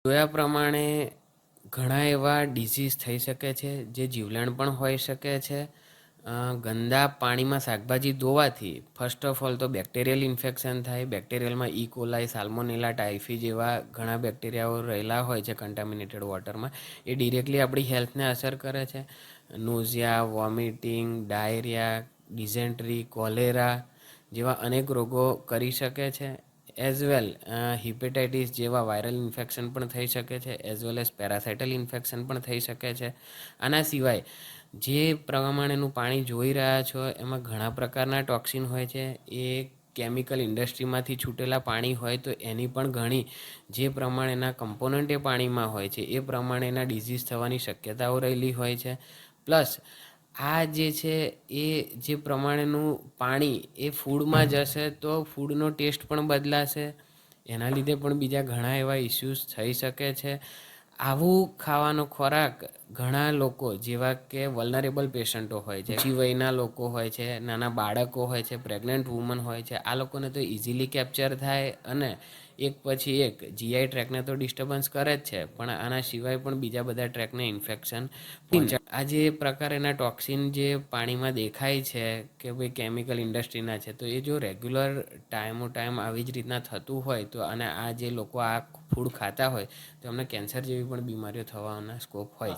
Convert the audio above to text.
જોયા પ્રમાણે ઘણા એવા ડિસીઝ થઈ શકે છે જે જીવલેણ પણ હોઈ શકે છે. ગંદા પાણીમાં શાકભાજી ધોવાથી ફર્સ્ટ ઓફ ઓલ તો બેક્ટેરિયલ ઇન્ફેક્શન થાય. બેક્ટેરિયલમાં ઇકોલાઈ, સાલ્મોનેલા, ટાઇફી જેવા ઘણા બેક્ટેરિયાઓ રહેલા હોય છે કન્ટામિનેટેડ વોટરમાં. એ ડિરેક્ટલી આપણી હેલ્થને અસર કરે છે. નોઝિયા, વોમિટિંગ, ડાયરિયા, ડિઝેન્ટ્રી, કોલેરા જેવા અનેક રોગો કરી શકે છે. એઝ વેલ હિપેટાઇટિસ જેવા વાયરલ ઇન્ફેક્શન પણ થઈ શકે છે. એઝ વેલ એઝ પેરાસાઇટલ ઇન્ફેક્શન પણ થઈ શકે છે. આના સિવાય જે પ્રમાણેનું પાણી જોઈ રહ્યા છો એમાં ઘણા પ્રકારના ટોક્સિન હોય છે. એ કેમિકલ ઇન્ડસ્ટ્રીમાંથી છૂટેલા પાણી હોય તો એની પણ ઘણી જે પ્રમાણેના કમ્પોનન્ટ એ પાણીમાં હોય છે એ પ્રમાણેના ડિઝીઝ થવાની શક્યતાઓ રહેલી હોય છે. પ્લસ આ જે છે એ જે પ્રમાણેનું પાણી એ ફૂડમાં જશે તો ફૂડનો ટેસ્ટ પણ બદલાશે. એના લીધે પણ બીજા ઘણા એવા ઇસ્યુઝ થઈ શકે છે. આવું ખાવાનો ખોરાક ઘણા લોકો જેવા કે વલ્નરેબલ પેશન્ટો હોય છે, ઊંચી વયના લોકો હોય છે, નાના બાળકો હોય છે, પ્રેગ્નન્ટ વુમન હોય છે, આ લોકોને તો ઇઝીલી કેપ્ચર થાય અને એક પછી એક જીઆઈ ટ્રેકને તો ડિસ્ટર્બન્સ કરે જ છે, પણ આના સિવાય પણ બીજા બધા ટ્રેકને ઇન્ફેક્શન પહોંચાડે. આ જે પ્રકારના ટોક્સિન જે પાણીમાં દેખાય છે કે ભાઈ કેમિકલ ઇન્ડસ્ટ્રીના છે, તો એ જો રેગ્યુલર ટાઈમ આવી જ રીતના થતું હોય તો અને આ જે લોકો આ ફૂડ ખાતા હોય તો એમને કેન્સર જેવી પણ બીમારીઓ થવાના સ્કોપ હોય છે.